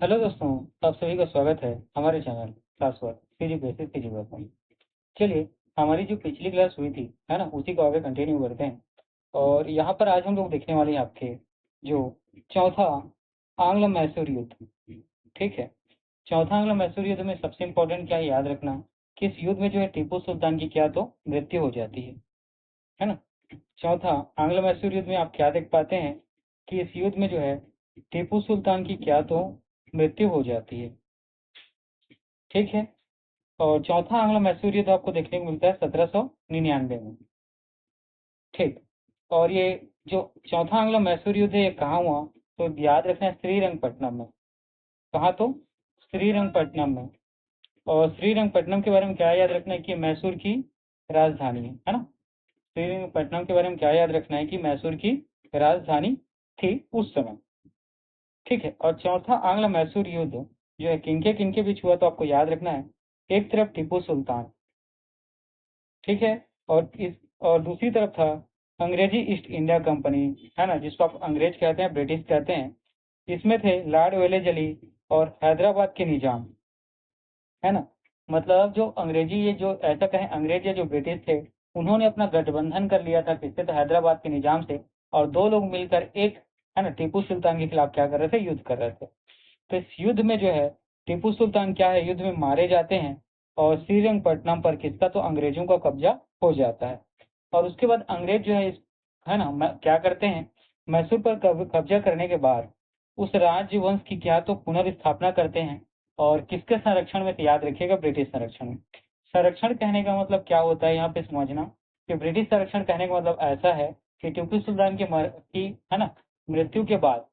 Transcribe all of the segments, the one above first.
Hello दोस्तों, आप सभी का स्वागत है हमारे चैनल शाश्वत फिजिक्स बेसिक फिजिक्स में। चलिए, हमारी जो पिछली क्लास हुई थी है ना, उसी को आगे कंटिन्यू करते हैं। और यहाँ पर आज हम लोग देखने वाले हैं आपके जो चौथा आंग्ल मैसूर युद्ध। ठीक है, चौथा आंग्ल मैसूर युद्ध में सबसे इम्पोर्टेंट क्या है याद रखना कि इस युद्ध में जो है टीपू सुल्तान की क्या तो मृत्यु हो जाती है ना। चौथा आंग्ल मैसूर युद्ध में आप क्या देख पाते हैं कि इस युद्ध में जो है टीपू सुल्तान की क्या तो मृत्यु हो जाती है। ठीक है, और चौथा आंग्ल मैसूर युद्ध आपको देखने को मिलता है 1799 में। ठीक, और ये जो चौथा आंग्ल मैसूर युद्ध है ये कहाँ हुआ, तो याद रखना है श्रीरंगपट्टनम में। कहाँ तो श्रीरंगपट्टनम में। और श्रीरंगपट्टनम के बारे में क्या याद रखना है कि मैसूर की राजधानी है ना। श्रीरंगपट्टनम के बारे में क्या याद रखना है कि मैसूर की राजधानी थी उस समय। ठीक है, और चौथा आंग्ल मैसूर युद्ध जो है किनके बीच हुआ, तो आपको याद रखना है एक तरफ टीपू सुल्तान, ठीक है, और दूसरी तरफ था अंग्रेजी ईस्ट इंडिया कंपनी, है ना, जिसको आप अंग्रेज कहते हैं, ब्रिटिश कहते हैं। इसमें थे लॉर्ड वेलेजली और हैदराबाद के निजाम, है ना। मतलब जो अंग्रेजी, ये जो ऐसा कहें अंग्रेज या जो ब्रिटिश थे, उन्होंने अपना गठबंधन कर लिया था किससे, तो हैदराबाद के निजाम से। और दो लोग मिलकर एक, है ना, टीपू सुल्तान के खिलाफ क्या कर रहे थे, युद्ध कर रहे थे। तो इस युद्ध में जो है टीपू सुल्तान क्या है, युद्ध में मारे जाते हैं। और श्रीरंगपट्टनम पर किसका, तो अंग्रेजों का कब्जा हो जाता है। और उसके बाद अंग्रेज जो है है ना, क्या करते हैं, मैसूर पर कब्जा करने के बाद उस राजवंश की क्या तो पुनर्स्थापना करते हैं। और किसके संरक्षण में, तो याद रखिएगा ब्रिटिश संरक्षण में। संरक्षण कहने का मतलब क्या होता है यहाँ पे समझना, कि ब्रिटिश संरक्षण कहने का मतलब ऐसा है कि टीपू सुल्तान की है ना मृत्यु के बाद,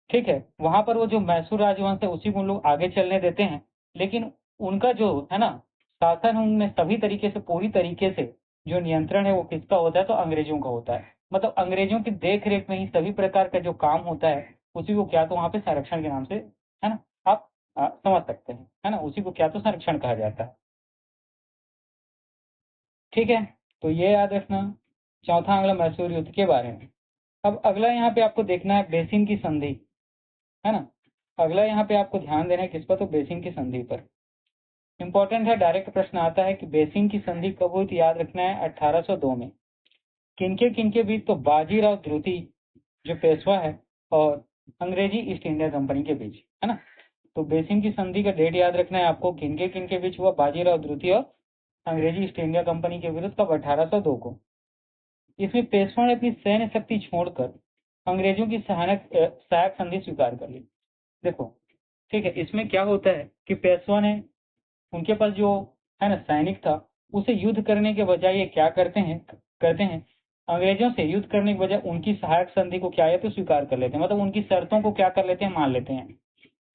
ठीक है, वहां पर वो जो मैसूर राजवंश है उसी को उन लोग आगे चलने देते हैं। लेकिन उनका जो है ना शासन, उनमें सभी तरीके से, पूरी तरीके से जो नियंत्रण है वो किसका होता है, तो अंग्रेजों का होता है। मतलब अंग्रेजों की देख रेख में ही सभी प्रकार का जो काम होता है, उसी को क्या तो वहां पे संरक्षण के नाम से, है ना, आप समझ सकते हैं, है ना, उसी को क्या तो संरक्षण कहा जाता है। ठीक है, तो ये याद रखना चौथा आंग्ल मैसूर युद्ध के बारे में। अब अगला यहाँ पे आपको देखना है बेसिन की संधि, है ना। अगला यहाँ पे आपको ध्यान देना है किस पर, तो बेसिन की संधि पर। इंपॉर्टेंट है, डायरेक्ट प्रश्न आता है कि बेसिन की संधि कब हुई, तो याद रखना है 1802 में। किनके बीच, तो बाजीराव द्रुति जो पेशवा है और अंग्रेजी ईस्ट इंडिया कंपनी के बीच, है ना। तो बेसिन की संधि का डेट याद रखना है आपको, किनके बीच हुआ, बाजीराव द्रुति और अंग्रेजी ईस्ट इंडिया कंपनी के विरुद्ध, कब, 1802 को। इसमें पेशवा ने अपनी सैन्य शक्ति छोड़कर अंग्रेजों की सहायक संधि स्वीकार कर ली। देखो, ठीक है, इसमें क्या होता है कि पेशवा ने, उनके पास जो है ना सैनिक था, उसे युद्ध करने के बजाय ये क्या करते हैं अंग्रेजों से युद्ध करने के बजाय उनकी सहायक संधि को क्या है तो स्वीकार कर लेते हैं, मतलब उनकी शर्तों को क्या कर लेते हैं, मान लेते हैं।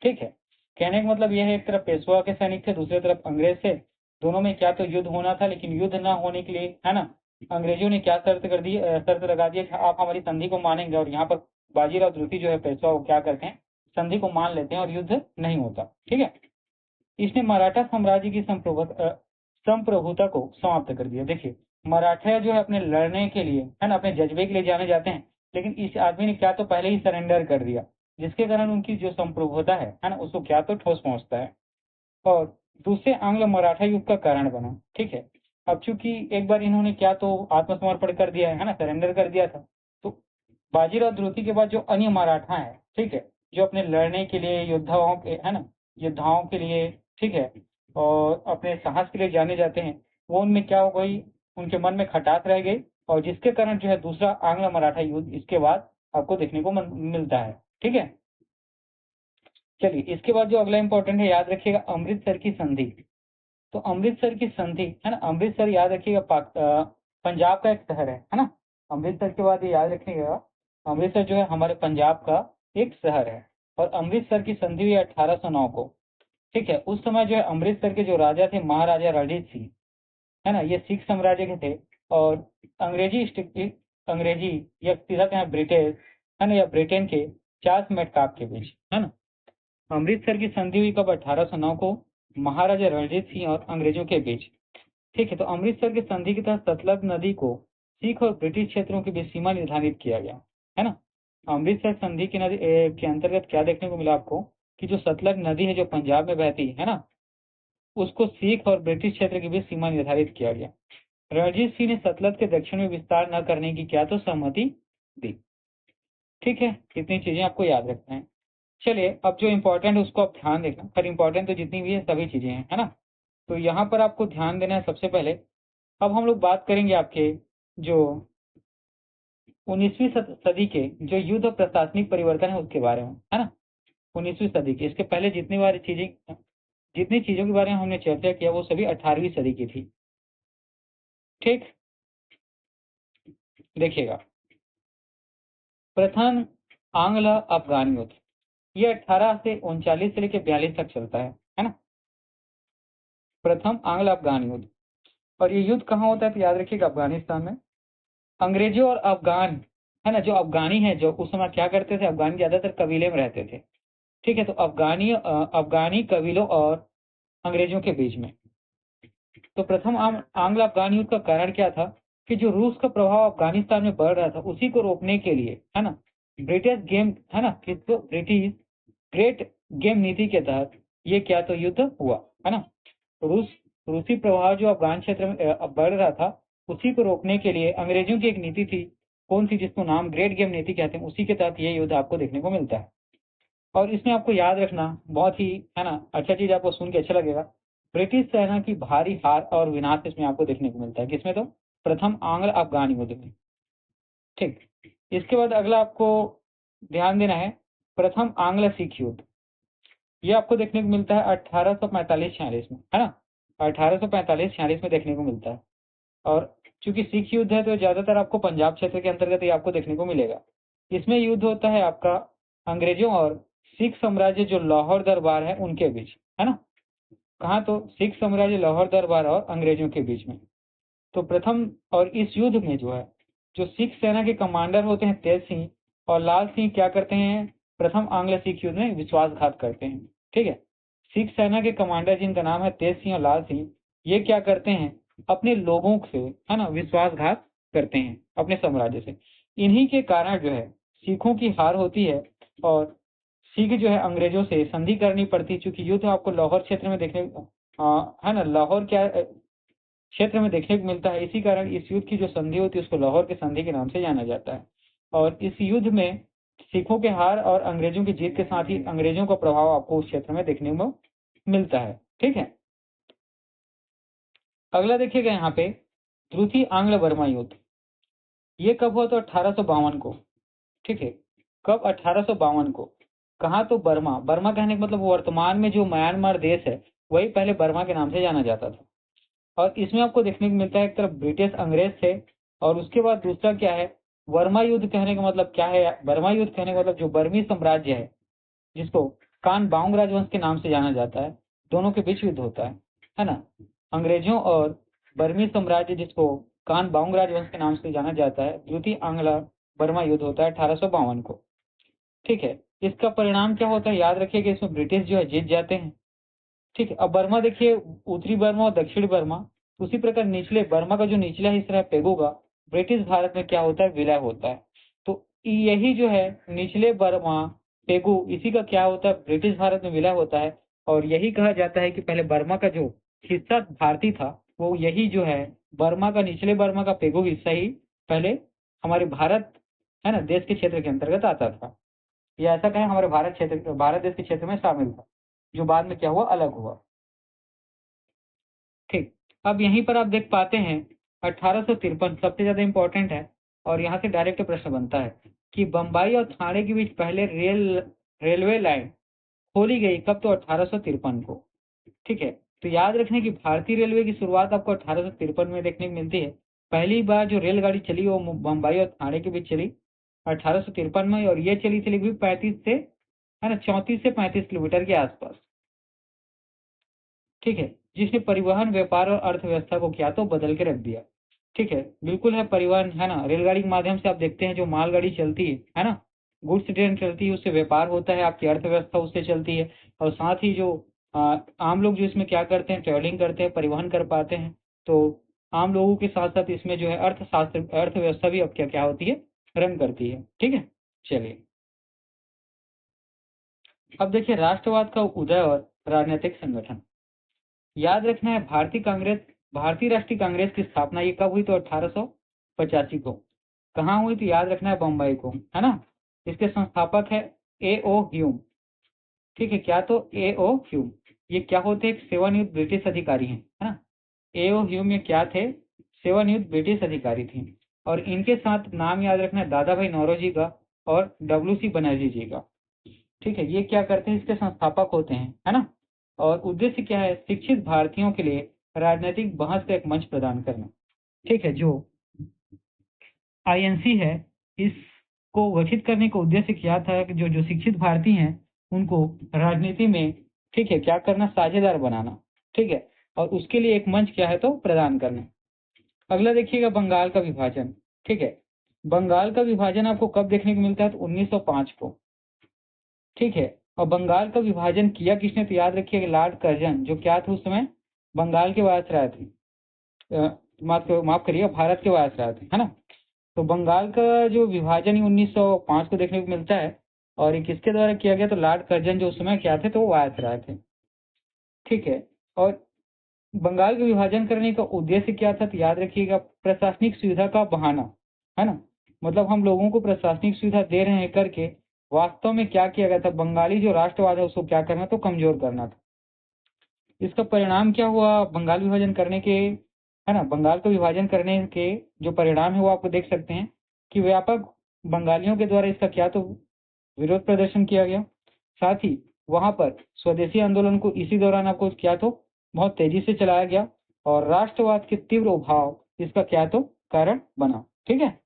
ठीक है, कहने का मतलब यह है, एक तरफ पेशवा के सैनिक थे, दूसरी तरफ अंग्रेज थे। दोनों में क्या तो युद्ध होना था, लेकिन युद्ध ना होने के लिए, है ना, अंग्रेजों ने क्या शर्त लगा दी कि आप हमारी संधि को मानेंगे। और यहाँ पर बाजीराव द्रुति जो है पेशवा, वो क्या करते हैं, संधि को मान लेते हैं और युद्ध नहीं होता। ठीक है, इसने मराठा साम्राज्य की संप्रभुता को समाप्त कर दिया। देखिए, मराठा जो है अपने लड़ने के लिए, है ना, अपने जज्बे के लिए जाने जाते हैं, लेकिन इस आदमी ने क्या तो पहले ही सरेंडर कर दिया, जिसके कारण उनकी जो संप्रभुता है ना, उसको क्या तो ठोस पहुंचता है। और दूसरे आंग्ल मराठा युद्ध का कारण बना। ठीक है, अब चूंकि एक बार इन्होंने क्या तो आत्मसमर्पण कर दिया है ना, सरेंडर कर दिया था, तो बाजीराव द्रुति के बाद जो अन्य मराठा है, ठीक है, जो अपने लड़ने के लिए योद्धाओं के, है ना, योद्धाओं के लिए, ठीक है, और अपने साहस के लिए जाने जाते हैं, वो उनमें क्या हो गई, उनके मन में खटास रह गई। और जिसके कारण जो है दूसरा आंग्ल मराठा युद्ध इसके बाद आपको देखने को मिलता है। ठीक है, चलिए, इसके बाद जो अगला इंपॉर्टेंट है, याद रखिएगा अमृतसर की संधि। तो अमृतसर की संधि, है ना, अमृतसर याद रखिएगा पंजाब का एक शहर है ना। अमृतसर के बाद ये याद रखिएगा, अमृतसर जो है हमारे पंजाब का एक शहर है। और अमृतसर की संधि हुई 1809 को। ठीक है, उस समय जो है अमृतसर के जो राजा थे, महाराजा रणजीत सिंह, है ना, ये सिख साम्राज्य के थे। और अंग्रेजी या सीधा कहें ब्रिटिश, है ना, या ब्रिटेन के चार्ल्स मेटकाप के बीच, है ना, अमृतसर की संधि हुई कब, 1809 को, महाराजा रणजीत सिंह और अंग्रेजों के बीच। ठीक है, तो अमृतसर की संधि के तहत सतलज नदी को सिख और ब्रिटिश क्षेत्रों के बीच सीमा निर्धारित किया गया, है ना। अमृतसर संधि की के अंतर्गत क्या देखने को मिला आपको, कि जो सतलज नदी है जो पंजाब में बहती है ना, उसको सिख और ब्रिटिश क्षेत्र के बीच सीमा निर्धारित किया गया। रणजीत सिंह ने सतलज के दक्षिण में विस्तार न करने की क्या तो सहमति दी। ठीक है, इतनी चीजें आपको याद रखना है। चलिए, अब जो इम्पोर्टेंट है उसको आप ध्यान देखना। पर इम्पोर्टेंट तो जितनी भी है सभी चीजें हैं, है ना। तो यहाँ पर आपको ध्यान देना है सबसे पहले। अब हम लोग बात करेंगे आपके जो 19वीं सदी के जो युद्ध और प्रशासनिक परिवर्तन है उसके बारे में, है ना। 19वीं सदी के, इसके पहले जितनी चीजों के बारे में हमने चर्चा किया वो सभी 18वीं सदी की थी। ठीक, देखिएगा, प्रथम आंग्ल अफगान युद्ध, ये 18 से 39 से लेकर 42 तक चलता है ना। प्रथम आंग्ल अफगान युद्ध, और ये युद्ध कहाँ होता है तो याद रखिएगा, अफगानिस्तान में। अंग्रेजों और अफगान, है ना, जो अफगानी है, जो उस समय क्या करते थे, अफगानी ज्यादातर कबीले में रहते थे। ठीक है, तो अफगानी कबीलों और अंग्रेजों के बीच में। तो प्रथम आंग्ल अफगान युद्ध का कारण क्या था कि जो रूस का प्रभाव अफगानिस्तान में बढ़ रहा था उसी को रोकने के लिए, है ना, ब्रिटिश गेम, है ना, किसको, ब्रिटिश ग्रेट गेम नीति के तहत ये क्या तो युद्ध हुआ, है ना। रूसी प्रभाव जो अफगान क्षेत्र में बढ़ रहा था उसी को रोकने के लिए अंग्रेजों की एक नीति थी, कौन सी, जिसको नाम ग्रेट गेम नीति कहते हैं, उसी के तहत ये युद्ध आपको देखने को मिलता है। और इसमें आपको याद रखना बहुत ही, है ना, अच्छा चीज आपको सुन के अच्छा लगेगा, ब्रिटिश सेना की भारी हार और विनाश इसमें आपको देखने को मिलता है। किसमें तो प्रथम आंग्ल अफगान युद्ध में। ठीक, इसके बाद अगला आपको ध्यान देना है, प्रथम आंग्ल सिख युद्ध, ये आपको देखने को मिलता है 1845-46 में, है ना। 1845-46 में देखने को मिलता है। और चूंकि सिख युद्ध है तो ज्यादातर आपको पंजाब क्षेत्र के अंतर्गत ये आपको देखने को मिलेगा। इसमें युद्ध होता है आपका अंग्रेजों और सिख साम्राज्य जो लाहौर दरबार है उनके बीच, है ना। कहाँ तो सिख साम्राज्य लाहौर दरबार और अंग्रेजों के बीच में। तो प्रथम, और इस युद्ध में जो है, जो सिख सेना के कमांडर होते हैं तेज सिंह और लाल सिंह, क्या करते हैं, प्रथम आंग्ल सिख युद्ध में विश्वासघात करते हैं। ठीक है, सिख सेना के कमांडर जिनका नाम है तेज सिंह और लाल सिंह, ये क्या करते हैं, अपने लोगों से, है ना, विश्वासघात करते हैं अपने साम्राज्य से। इन्हीं के कारण जो है सिखों की हार होती है और सिख जो है अंग्रेजों से संधि करनी पड़ती है। चूंकि युद्ध आपको लाहौर क्षेत्र में देखने, है ना, लाहौर क्या क्षेत्र में देखने को मिलता है। इसी कारण इस युद्ध की जो संधि होती है उसको लाहौर की संधि के नाम से जाना जाता है। और इस युद्ध में सिखों के हार और अंग्रेजों की जीत के साथ ही अंग्रेजों का प्रभाव आपको उस क्षेत्र में देखने को मिलता है। ठीक है, अगला देखिएगा यहाँ पे, द्वितीय आंग्ल बर्मा युद्ध, ये कब हुआ तो 1852 को। ठीक है, कब, 1852 को। कहाँ तो बर्मा, बर्मा कहने का मतलब वर्तमान में जो म्यांमार देश है वही पहले बर्मा के नाम से जाना जाता था। और इसमें आपको देखने को मिलता है एक तरफ ब्रिटिश अंग्रेज थे और उसके बाद दूसरा क्या है, बर्मा युद्ध कहने का मतलब क्या है, बर्मा युद्ध कहने का मतलब जो बर्मी साम्राज्य है जिसको कान बांग राजवंश के नाम से जाना जाता है, दोनों के बीच युद्ध होता है ना। अंग्रेजों और बर्मी साम्राज्य जिसको कान बांग राजवंश के नाम से जाना जाता है, द्वितीय आंग्ल बर्मा युद्ध होता है 1852 को। ठीक है, इसका परिणाम क्या होता है याद रखिएगा, इसमें ब्रिटिश जो है जीत जाते हैं। ठीक है, अब बर्मा देखिए, उत्तरी बर्मा और दक्षिणी बर्मा, उसी प्रकार निचले बर्मा का जो निचला हिस्सा है पेगु का, ब्रिटिश भारत में क्या होता है, विलय होता है। तो यही जो है निचले बर्मा पेगु, इसी का क्या होता है, ब्रिटिश भारत में विलय होता है। और यही कहा जाता है कि पहले बर्मा का जो हिस्सा भारतीय था वो यही जो है, बर्मा का निचले बर्मा का पेगु हिस्सा ही पहले हमारे भारत, है ना, देश के क्षेत्र के अंतर्गत आता था। या ऐसा कहें हमारे भारत देश के क्षेत्र में शामिल था, जो बाद में क्या हुआ, अलग हुआ। ठीक, अब यहीं पर आप देख पाते हैं 1853 सबसे ज्यादा इंपॉर्टेंट है और यहाँ से डायरेक्ट प्रश्न बनता है कि बम्बई और थाने के बीच पहले रेलवे लाइन खोली गई कब तो 1853 को। ठीक है, तो याद रखने की भारतीय रेलवे की शुरुआत आपको 1853 में देखने को मिलती है। पहली बार जो रेलगाड़ी चली वो बम्बई और थाने के बीच चली 1853 में, और ये चली भी 35 से, है ना, 34 से 35 किलोमीटर के आसपास। ठीक है, जिसने परिवहन, व्यापार और अर्थव्यवस्था को क्या तो बदल के रख दिया। ठीक है, बिल्कुल है, परिवहन, है ना, रेलगाड़ी के माध्यम से आप देखते हैं जो मालगाड़ी चलती है ना, गुड्स ट्रेन चलती है, उससे व्यापार होता है, आपकी अर्थव्यवस्था उससे चलती है। और साथ ही जो आम लोग जो इसमें क्या करते हैं, ट्रेवलिंग करते हैं, परिवहन कर पाते हैं। तो आम लोगों के साथ साथ इसमें जो है अर्थशास्त्र, अर्थव्यवस्था भी अब क्या क्या होती है, रन करती है। ठीक है, चलिए, अब देखिए राष्ट्रवाद का उदय और राजनीतिक संगठन। याद रखना है भारतीय राष्ट्रीय कांग्रेस की स्थापना ये कब हुई? तो 1885 को। कहाँ हुई? तो याद रखना है बम्बई को, है ना। इसके संस्थापक है A.O. ह्यूम। ठीक है, क्या? तो A.O. ह्यूम ये क्या होते? एक सेवानिवृत्त ब्रिटिश अधिकारी हैं, है ना। A.O. ह्यूम ये क्या थे? सेवानिवृत्त ब्रिटिश अधिकारी थे। और इनके साथ नाम याद रखना है दादा भाई नौरोजी का और W.C. बनर्जी जी का। ठीक है, ये क्या करते हैं? इसके संस्थापक होते हैं, है ना। और उद्देश्य क्या है? शिक्षित भारतीयों के लिए राजनीतिक बहस का एक मंच प्रदान करना। ठीक है, जो INC है, इसको गठित करने का उद्देश्य क्या था कि जो जो शिक्षित भारतीय हैं उनको राजनीति में, ठीक है, क्या करना? साझेदार बनाना। ठीक है, और उसके लिए एक मंच क्या है? तो प्रदान करना। अगला देखिएगा बंगाल का विभाजन। ठीक है, बंगाल का विभाजन आपको कब देखने को मिलता है? तो 1905 को। ठीक है, और बंगाल का विभाजन किया किसने? तो याद रखिएगा लॉर्ड कर्जन, जो क्या थे उस समय? बंगाल के वायसराय थे। माफ करिएगा, भारत के वायसराय थे, है ना। तो बंगाल का जो विभाजन ही 1905 को देखने को मिलता है। और ये किसके द्वारा किया गया? तो लॉर्ड कर्जन जो उस समय क्या थे? तो वो वायसराय थे। ठीक है, और बंगाल का विभाजन करने का उद्देश्य क्या था? तो याद रखिएगा प्रशासनिक सुविधा का बहाना, है ना। मतलब हम लोगों को प्रशासनिक सुविधा दे रहे हैं करके वास्तव में क्या किया गया था? बंगाली जो राष्ट्रवाद है उसको क्या करना? तो कमजोर करना था। इसका परिणाम क्या हुआ बंगाल विभाजन करने के, है ना। बंगाल को विभाजन करने के जो परिणाम है वो आपको देख सकते हैं कि व्यापक बंगालियों के द्वारा इसका क्या? तो विरोध प्रदर्शन किया गया। साथ ही वहां पर स्वदेशी आंदोलन को इसी दौरान आपको क्या? तो बहुत तेजी से चलाया गया और राष्ट्रवाद के तीव्र उभाव इसका क्या? तो कारण बना। ठीक है,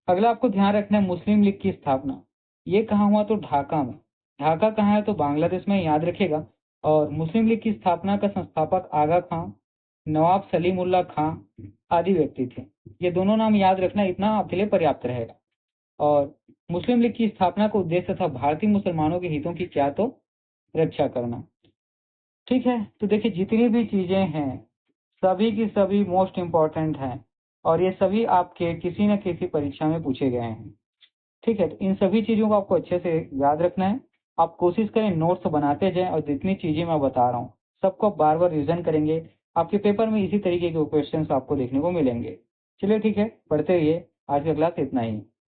अगला आपको ध्यान रखना है मुस्लिम लीग की स्थापना। ये कहाँ हुआ? तो ढाका में। ढाका कहाँ है? तो बांग्लादेश में, याद रखेगा। और मुस्लिम लीग की स्थापना का संस्थापक आगा खां, नवाब सलीमुल्लाह खां आदि व्यक्ति थे। ये दोनों नाम याद रखना, इतना आपके लिए पर्याप्त रहेगा। और मुस्लिम लीग की स्थापना का उद्देश्य था भारतीय मुसलमानों के हितों की क्या? तो रक्षा करना। ठीक है, तो देखिए जितनी भी चीजें हैं सभी की सभी मोस्ट इम्पोर्टेंट हैं और ये सभी आपके किसी न किसी परीक्षा में पूछे गए हैं। ठीक है, तो इन सभी चीजों को आपको अच्छे से याद रखना है। आप कोशिश करें नोट्स बनाते जाएं और जितनी चीजें मैं बता रहा हूँ सबको बार बार रिविजन करेंगे। आपके पेपर में इसी तरीके के क्वेश्चन आपको देखने को मिलेंगे। चलिए ठीक है, पढ़ते रहिए। आज का क्लास इतना ही।